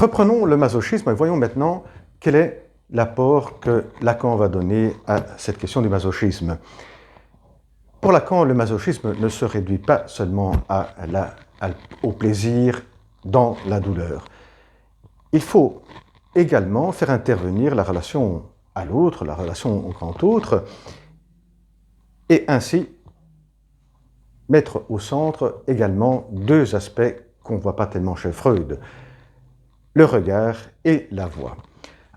Reprenons le masochisme et voyons maintenant quel est l'apport que Lacan va donner à cette question du masochisme. Pour Lacan, le masochisme ne se réduit pas seulement au plaisir dans la douleur. Il faut également faire intervenir la relation à l'autre, la relation au grand autre, et ainsi mettre au centre également deux aspects qu'on ne voit pas tellement chez Freud, le regard et la voix.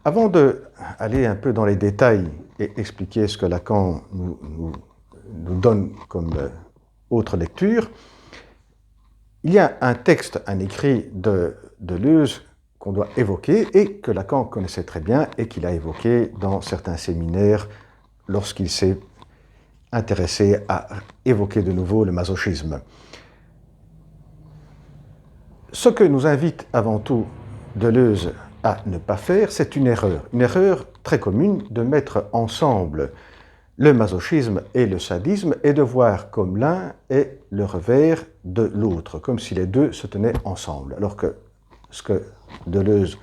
Avant d'aller un peu dans les détails et expliquer ce que Lacan nous donne comme autre lecture, il y a un texte, un écrit de Deleuze qu'on doit évoquer et que Lacan connaissait très bien et qu'il a évoqué dans certains séminaires lorsqu'il s'est intéressé à évoquer de nouveau le masochisme. Ce que nous invite avant tout Deleuze à ne pas faire, c'est une erreur très commune de mettre ensemble le masochisme et le sadisme et de voir comme l'un est le revers de l'autre, comme si les deux se tenaient ensemble. Alors que ce que Deleuze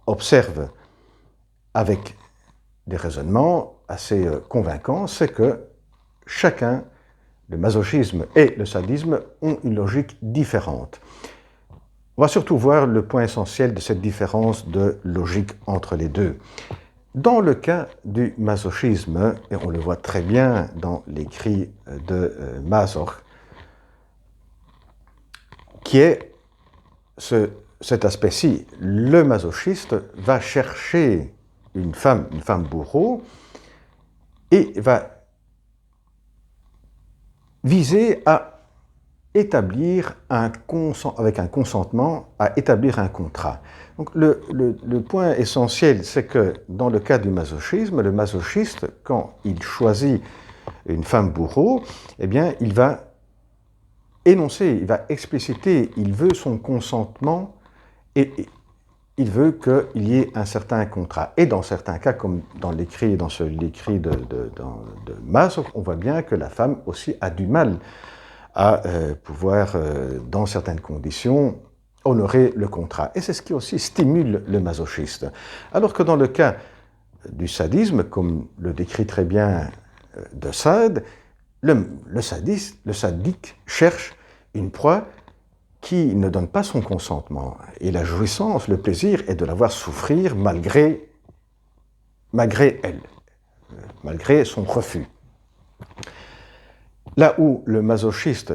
observe avec des raisonnements assez convaincants, c'est que chacun, le masochisme et le sadisme, ont une logique différente. On va surtout voir le point essentiel de cette différence de logique entre les deux. Dans le cas du masochisme, et on le voit très bien dans l'écrit de Mazor, qui est cet aspect-ci, le masochiste va chercher une femme bourreau, et va viser à établir avec un consentement, à établir un contrat. Donc le point essentiel, c'est que dans le cas du masochisme, le masochiste, quand il choisit une femme bourreau, eh bien, il va énoncer, il va expliciter, il veut son consentement et il veut qu'il y ait un certain contrat. Et dans certains cas, comme dans l'écrit de Mazor, on voit bien que la femme aussi a du mal à pouvoir, dans certaines conditions, honorer le contrat. Et c'est ce qui aussi stimule le masochiste. Alors que dans le cas du sadisme, comme le décrit très bien de Sade, le sadique cherche une proie qui ne donne pas son consentement. Et la jouissance, le plaisir est de la voir souffrir malgré elle, malgré son refus. Là où le masochiste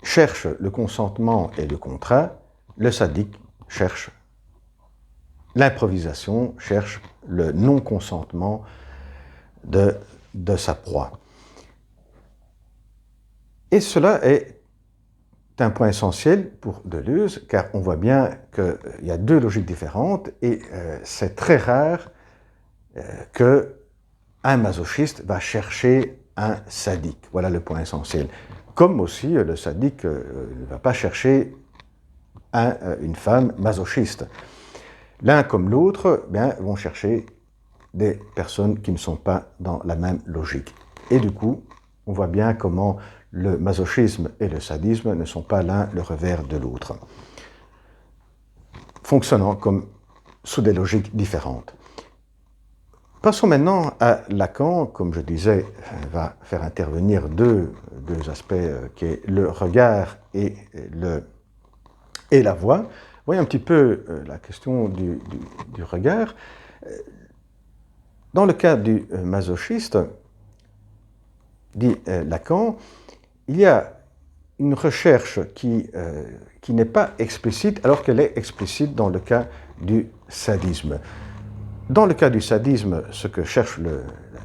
cherche le consentement et le contrat, le sadique cherche l'improvisation, cherche le non-consentement de sa proie. Et cela est un point essentiel pour Deleuze, car on voit bien qu'il y a deux logiques différentes et c'est très rare qu'un masochiste va chercher un sadique. Voilà le point essentiel. Comme aussi le sadique ne va pas chercher une femme masochiste. L'un comme l'autre vont chercher des personnes qui ne sont pas dans la même logique. Et du coup, on voit bien comment le masochisme et le sadisme ne sont pas l'un le revers de l'autre, fonctionnant comme sous des logiques différentes. Passons maintenant à Lacan, comme je disais, va faire intervenir deux aspects qui est le regard et la voix. Voyons un petit peu la question du regard. Dans le cas du masochiste, dit Lacan, il y a une recherche qui n'est pas explicite alors qu'elle est explicite dans le cas du sadisme. Dans le cas du sadisme, ce que cherche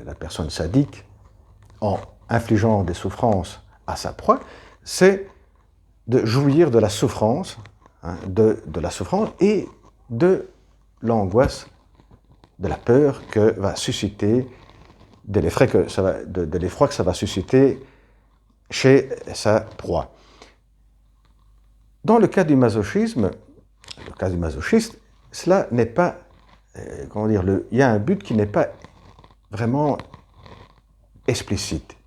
la personne sadique en infligeant des souffrances à sa proie, c'est de jouir de la souffrance, de la souffrance et de l'angoisse, de la peur que va susciter, de l'effroi que ça va susciter chez sa proie. Dans le cas du masochisme, le cas du masochiste, cela n'est pas, il y a un but qui n'est pas vraiment explicite.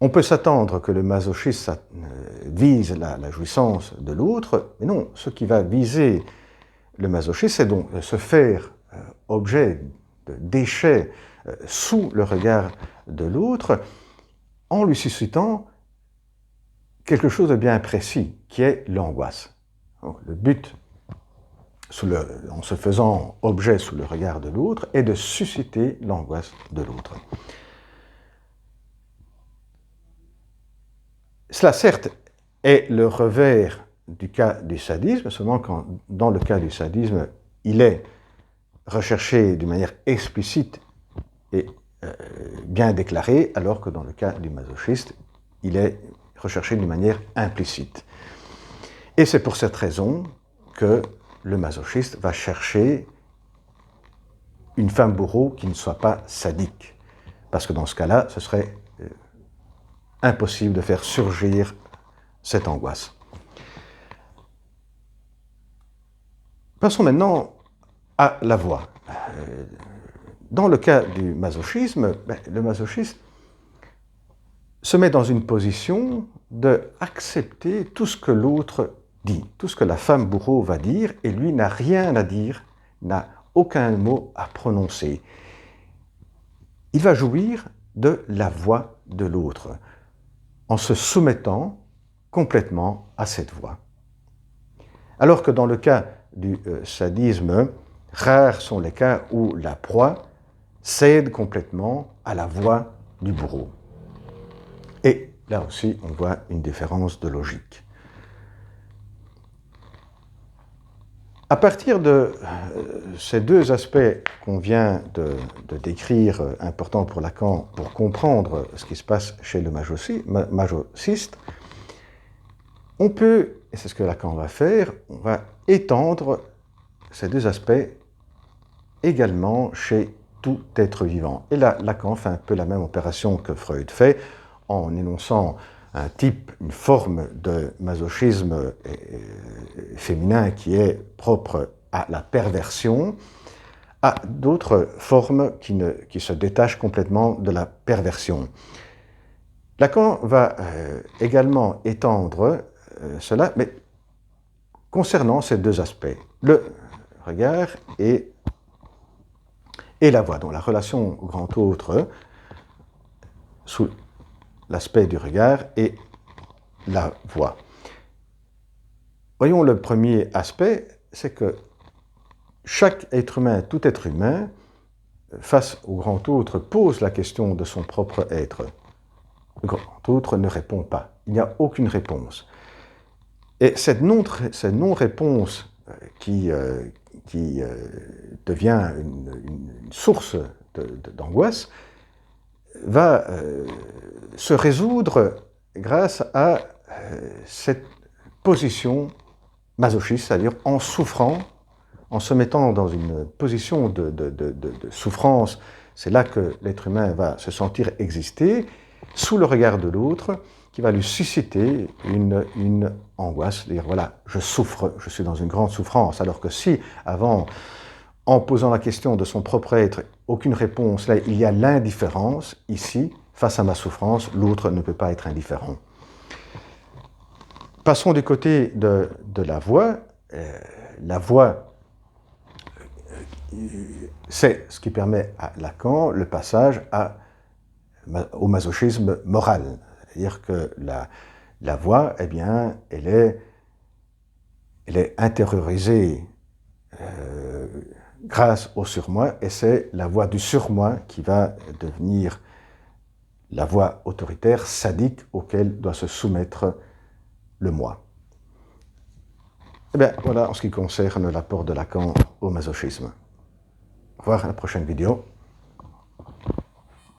On peut s'attendre que le masochisme vise la jouissance de l'autre, mais non, ce qui va viser le masochisme, c'est donc de se faire objet de déchet sous le regard de l'autre, en lui suscitant quelque chose de bien précis, qui est l'angoisse. Le but, en se faisant objet sous le regard de l'autre, est de susciter l'angoisse de l'autre. Cela, certes, est le revers du cas du sadisme, seulement quand, dans le cas du sadisme, il est recherché d'une manière explicite et bien déclarée, alors que dans le cas du masochiste, il est recherché d'une manière implicite. Et c'est pour cette raison que le masochiste va chercher une femme bourreau qui ne soit pas sadique. Parce que dans ce cas-là, ce serait impossible de faire surgir cette angoisse. Passons maintenant à la voix. Dans le cas du masochisme, le masochiste se met dans une position d'accepter tout ce que l'autre dit, tout ce que la femme bourreau va dire, et lui n'a rien à dire, n'a aucun mot à prononcer. Il va jouir de la voix de l'autre, en se soumettant complètement à cette voix. Alors que dans le cas du sadisme, rares sont les cas où la proie cède complètement à la voix du bourreau. Et là aussi, on voit une différence de logique. À partir de ces deux aspects qu'on vient de décrire, importants pour Lacan, pour comprendre ce qui se passe chez le masochiste, on peut, et c'est ce que Lacan va faire, on va étendre ces deux aspects également chez tout être vivant. Et là, Lacan fait un peu la même opération que Freud fait, en énonçant un type, une forme de masochisme féminin qui est propre à la perversion, à d'autres formes qui se détachent complètement de la perversion. Lacan va également étendre cela, mais concernant ces deux aspects, le regard et la voix, donc la relation au grand autre sous l'aspect du regard et la voix. Voyons le premier aspect, c'est que chaque être humain, tout être humain, face au grand autre, pose la question de son propre être. Le grand autre ne répond pas, il n'y a aucune réponse. Et cette non-réponse qui devient une source d'angoisse va se résoudre grâce à cette position masochiste, c'est-à-dire en souffrant, en se mettant dans une position de souffrance. C'est là que l'être humain va se sentir exister, sous le regard de l'autre, qui va lui susciter une angoisse, dire voilà, je souffre, je suis dans une grande souffrance, alors que si, avant, en posant la question de son propre être, aucune réponse, là, il y a l'indifférence, ici, face à ma souffrance, l'autre ne peut pas être indifférent. Passons du côté de la voix. La voix, c'est ce qui permet à Lacan le passage au masochisme moral. C'est-à-dire que la voix, eh bien, elle est intériorisée grâce au surmoi, et c'est la voix du surmoi qui va devenir la voix autoritaire, sadique, auquel doit se soumettre le moi. Eh bien, voilà en ce qui concerne l'apport de Lacan au masochisme. Au revoir à la prochaine vidéo.